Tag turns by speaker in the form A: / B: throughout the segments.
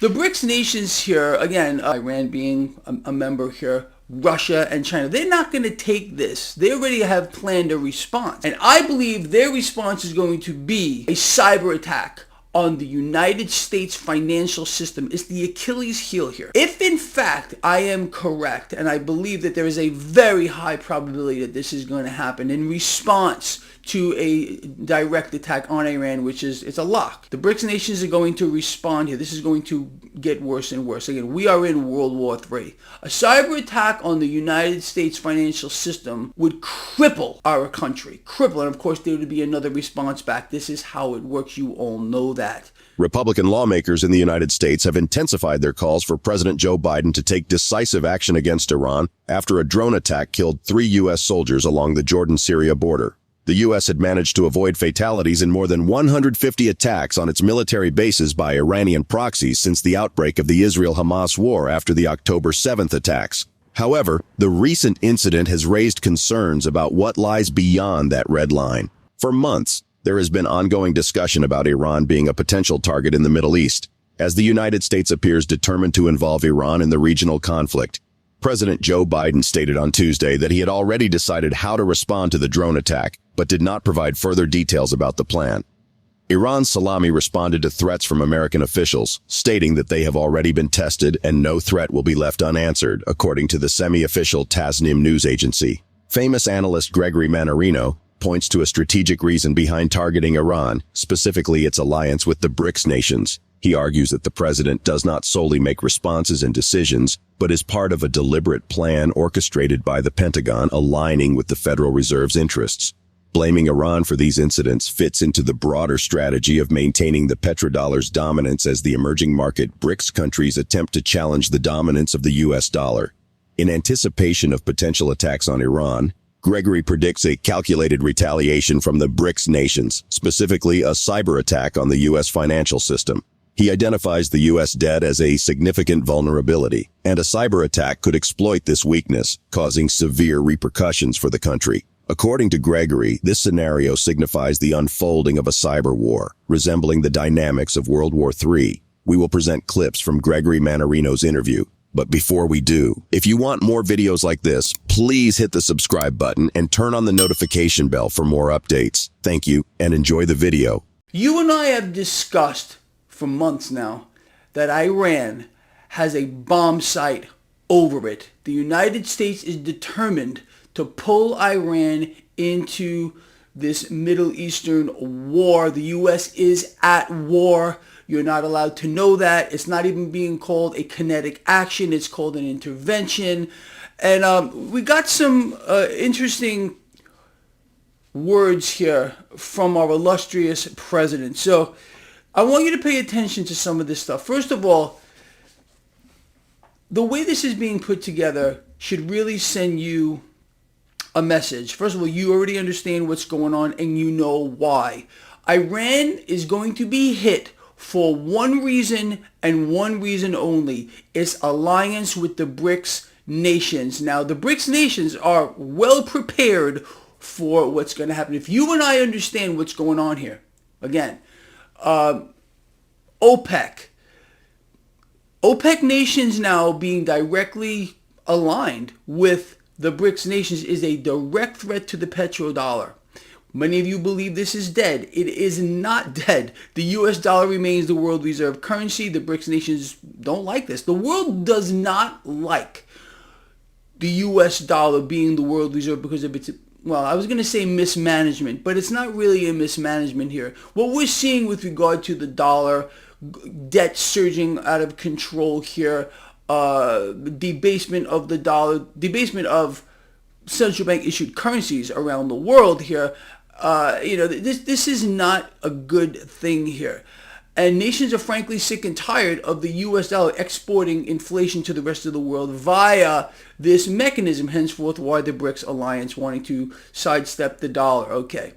A: The BRICS nations here, again, Iran being a member here, Russia and China, they're not going to take this. They already have planned a response. And I believe their response is going to be a cyber attack on the United States financial system. It's the Achilles heel here. If in fact I am correct, and I believe that there is a very high probability that this is going to happen in response to a direct attack on Iran, it's a lock. The BRICS nations are going to respond here. This is going to get worse and worse. Again, we are in World War III. A cyber attack on the United States financial system would cripple our country. Cripple. And of course, there would be another response back. This is how it works. You all know that.
B: Republican lawmakers in the United States have intensified their calls for President Joe Biden to take decisive action against Iran after a drone attack killed 3 U.S. soldiers along the Jordan-Syria border. The U.S. had managed to avoid fatalities in more than 150 attacks on its military bases by Iranian proxies since the outbreak of the Israel-Hamas war after the October 7th attacks. However, the recent incident has raised concerns about what lies beyond that red line. For months, there has been ongoing discussion about Iran being a potential target in the Middle East, as the United States appears determined to involve Iran in the regional conflict. President Joe Biden stated on Tuesday that he had already decided how to respond to the drone attack, but did not provide further details about the plan. Iran's Salami responded to threats from American officials, stating that they have already been tested and no threat will be left unanswered, according to the semi-official Tasnim news agency. Famous analyst Gregory Mannarino points to a strategic reason behind targeting Iran, specifically its alliance with the BRICS nations. He argues that the president does not solely make responses and decisions, but is part of a deliberate plan orchestrated by the Pentagon aligning with the Federal Reserve's interests. Blaming Iran for these incidents fits into the broader strategy of maintaining the petrodollar's dominance as the emerging market BRICS countries attempt to challenge the dominance of the U.S. dollar. In anticipation of potential attacks on Iran, Gregory predicts a calculated retaliation from the BRICS nations, specifically a cyber attack on the U.S. financial system. He identifies the U.S. debt as a significant vulnerability, and a cyber attack could exploit this weakness, causing severe repercussions for the country. According to Gregory, this scenario signifies the unfolding of a cyber war, resembling the dynamics of World War III. We will present clips from Gregory Mannarino's interview. But before we do, if you want more videos like this, please hit the subscribe button and turn on the notification bell for more updates. Thank you, and enjoy the video.
A: You and I have discussed for months now that Iran has a bomb site over it. The United States is determined to pull Iran into this Middle Eastern war. The U.S. is at war. You're not allowed to know that. It's not even being called a kinetic action. It's called an intervention. And we got some interesting words here from our illustrious president. So I want you to pay attention to some of this stuff. First of all, the way this is being put together should really send you a message. First of all, you already understand what's going on and you know why. Iran is going to be hit for one reason and one reason only. It's alliance with the BRICS nations. Now, the BRICS nations are well prepared for what's going to happen. If you and I understand what's going on here, again, OPEC nations now being directly aligned with the BRICS nations is a direct threat to the petrodollar. Many of you believe this is dead. It is not dead. The US dollar remains the world reserve currency. The BRICS nations don't like this. The world does not like the US dollar being the world reserve because of its, well, I was going to say mismanagement, but it's not really a mismanagement here. What we're seeing with regard to the dollar, debt surging out of control here, debasement of the dollar, debasement of central bank issued currencies around the world here. This is not a good thing here. And nations are frankly sick and tired of the US dollar exporting inflation to the rest of the world via this mechanism, henceforth why the BRICS alliance wanting to sidestep the dollar. Okay.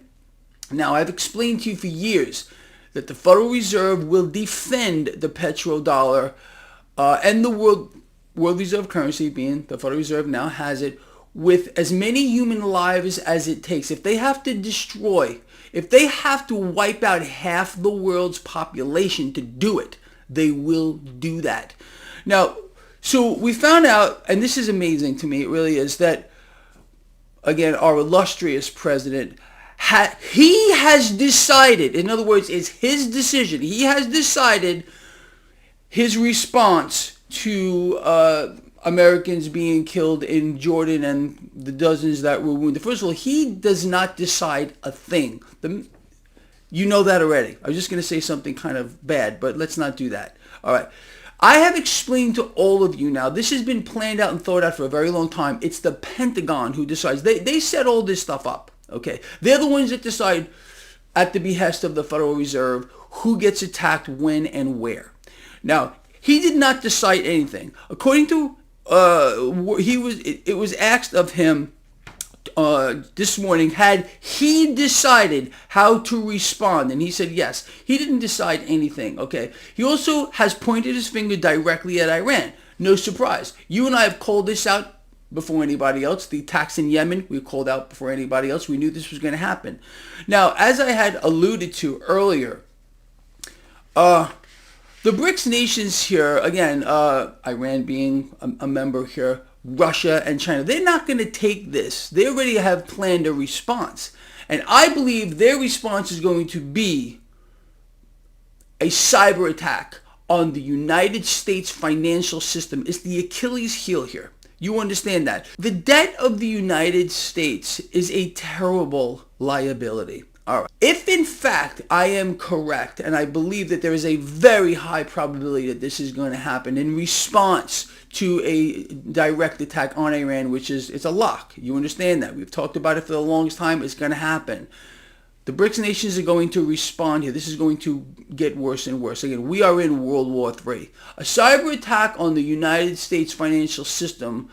A: Now, I've explained to you for years that the Federal Reserve will defend the petrodollar and the world reserve currency, being the Federal Reserve now has it, with as many human lives as it takes. If they have to destroy, if they have to wipe out half the world's population to do it, They will do that. Now, so we found out, and this is amazing to me, it really is, that, again, our illustrious president, he has decided, in other words, it's his decision, he has decided his response to Americans being killed in Jordan and the dozens that were wounded. First of all, he does not decide a thing. You know that already. I was just going to say something kind of bad, but let's not do that. All right. I have explained to all of you now, this has been planned out and thought out for a very long time. It's the Pentagon who decides. They set all this stuff up. Okay. They're the ones that decide at the behest of the Federal Reserve who gets attacked when and where. Now, he did not decide anything. According to it was asked of him this morning, had he decided how to respond, and he said yes. He didn't decide anything. Okay. He also has pointed his finger directly at Iran. No surprise. You and I have called this out before anybody else. The attacks in Yemen, we called out before anybody else. We knew this was going to happen. Now, as I had alluded to earlier, the BRICS nations here, again, Iran being a member here, Russia and China, they're not going to take this. They already have planned a response. And I believe their response is going to be a cyber attack on the United States financial system. It's the Achilles heel here. You understand that. The debt of the United States is a terrible liability. All right. If in fact I am correct, and I believe that there is a very high probability that this is going to happen in response to a direct attack on Iran, which is, it's a lock. You understand that. We've talked about it for the longest time. It's going to happen. The BRICS nations are going to respond here. This is going to get worse and worse. Again, we are in World War III. A cyber attack on the United States financial system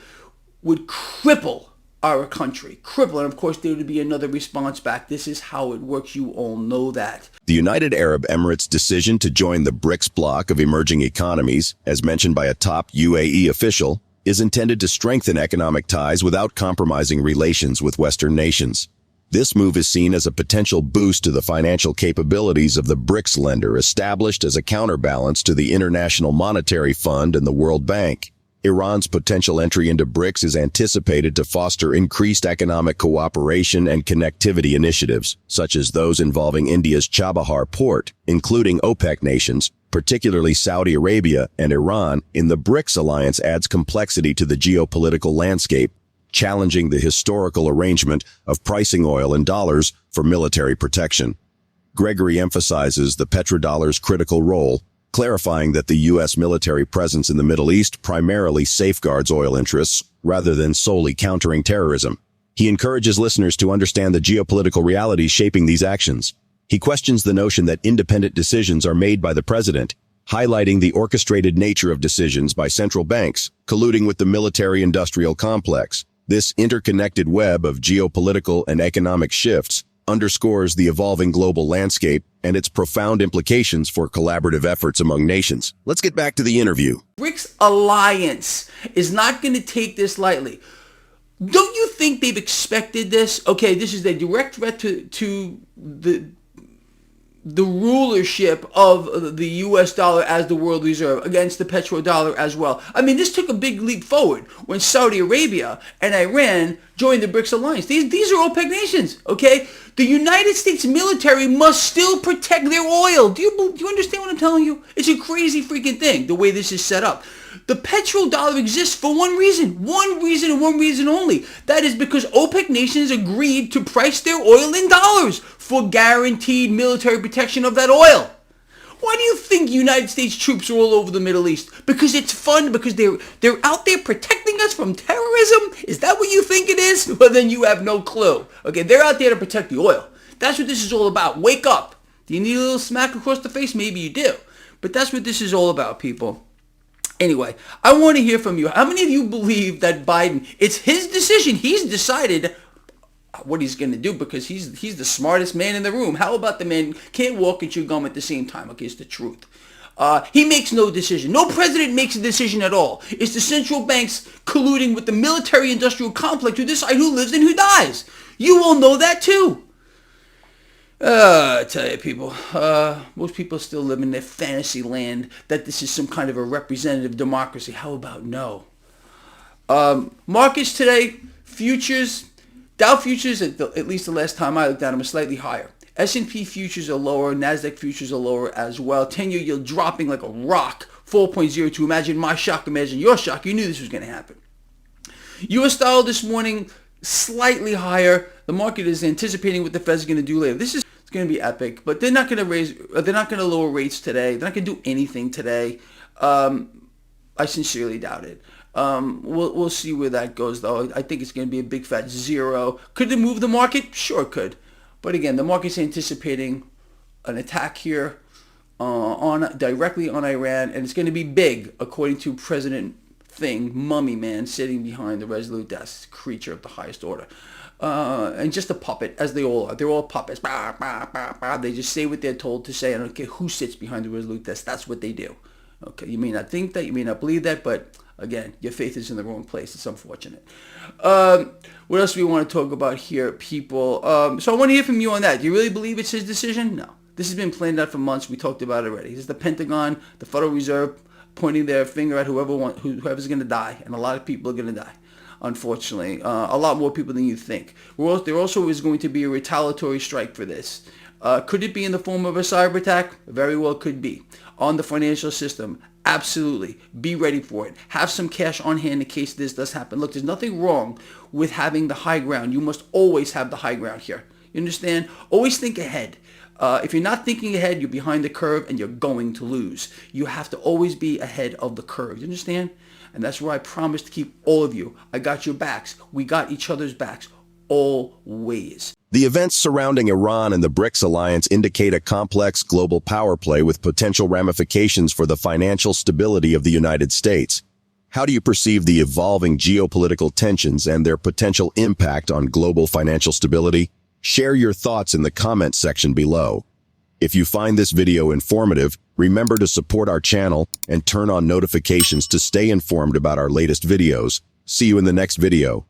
A: would cripple our country. Cripple. And of course, there would be another response back. This is how it works. You all know that.
B: The United Arab Emirates' decision to join the BRICS bloc of emerging economies, as mentioned by a top UAE official, is intended to strengthen economic ties without compromising relations with Western nations. This move is seen as a potential boost to the financial capabilities of the BRICS lender established as a counterbalance to the International Monetary Fund and the World Bank. Iran's potential entry into BRICS is anticipated to foster increased economic cooperation and connectivity initiatives, such as those involving India's Chabahar port, including OPEC nations, particularly Saudi Arabia and Iran. In the BRICS alliance adds complexity to the geopolitical landscape, challenging the historical arrangement of pricing oil in dollars for military protection. Gregory emphasizes the petrodollar's critical role, clarifying that the U.S. military presence in the Middle East primarily safeguards oil interests rather than solely countering terrorism. He encourages listeners to understand the geopolitical realities shaping these actions. He questions the notion that independent decisions are made by the president, highlighting the orchestrated nature of decisions by central banks, colluding with the military-industrial complex. This interconnected web of geopolitical and economic shifts underscores the evolving global landscape and its profound implications for collaborative efforts among nations. Let's get back to the interview.
A: BRICS alliance is not going to take this lightly. Don't you think they've expected this? Okay, this is a direct threat to the rulership of the U.S. dollar as the world reserve against the petrodollar as well. I mean, this took a big leap forward when Saudi Arabia and Iran joined the BRICS alliance. These are OPEC nations, okay? The United States military must still protect their oil. Do you understand what I'm telling you? It's a crazy freaking thing, the way this is set up. The petrodollar exists for one reason and one reason only. That is because OPEC nations agreed to price their oil in dollars for guaranteed military protection of that oil. Why do you think United States troops are all over the Middle East? Because it's fun, because they're out there protecting us from terrorism? Is that what you think it is? Well, then you have no clue. Okay, they're out there to protect the oil. That's what this is all about. Wake up. Do you need a little smack across the face? Maybe you do. But that's what this is all about, people. Anyway, I want to hear from you. How many of you believe that Biden, it's his decision, he's decided what he's going to do because he's the smartest man in the room. How about the man can't walk and chew gum at the same time? Okay, it's the truth. He makes no decision. No president makes a decision at all. It's the central banks colluding with the military-industrial complex to decide who lives and who dies. You all know that too. I tell you, people, most people still live in their fantasy land that this is some kind of a representative democracy. How about no? Markets today, futures, Dow futures, at least the last time I looked at them, are slightly higher. S&P futures are lower. NASDAQ futures are lower as well. 10-year yield dropping like a rock, 4.02. Imagine my shock. Imagine your shock. You knew this was going to happen. U.S. dollar this morning, slightly higher. The market is anticipating what the Fed's going to do later. This is going to be epic, but they're not going to lower rates today. They're not going to do anything today. I sincerely doubt it. We'll see where that goes, though. I think it's going to be a big fat zero. Could it move the market? Sure, it could. But again, the market's anticipating an attack here directly on Iran, and it's going to be big, according to President Mummy Man, sitting behind the Resolute Desk, creature of the highest order. And just a puppet, as they all are. They're all puppets. Bah, bah, bah, bah. They just say what they're told to say. I don't care who sits behind the Resolute Desk. That's what they do. Okay, you may not think that, you may not believe that, but again, your faith is in the wrong place. It's unfortunate. What else do we want to talk about here, people? So I want to hear from you on that. Do you really believe it's his decision? No. This has been planned out for months. We talked about it already. This is the Pentagon, the Federal Reserve, pointing their finger at whoever's going to die, and a lot of people are going to die, unfortunately. A lot more people than you think. There also is going to be a retaliatory strike for this. Could it be in the form of a cyber attack? Very well could be. On the financial system, absolutely. Be ready for it. Have some cash on hand in case this does happen. Look, there's nothing wrong with having the high ground. You must always have the high ground here. You understand? Always think ahead. If you're not thinking ahead, you're behind the curve and you're going to lose. You have to always be ahead of the curve. You understand? And that's where I promise to keep all of you. I got your backs. We got each other's backs. Always.
B: The events surrounding Iran and the BRICS alliance indicate a complex global power play with potential ramifications for the financial stability of the United States. How do you perceive the evolving geopolitical tensions and their potential impact on global financial stability? Share your thoughts in the comment section below. If you find this video informative, remember to support our channel and turn on notifications to stay informed about our latest videos. See you in the next video.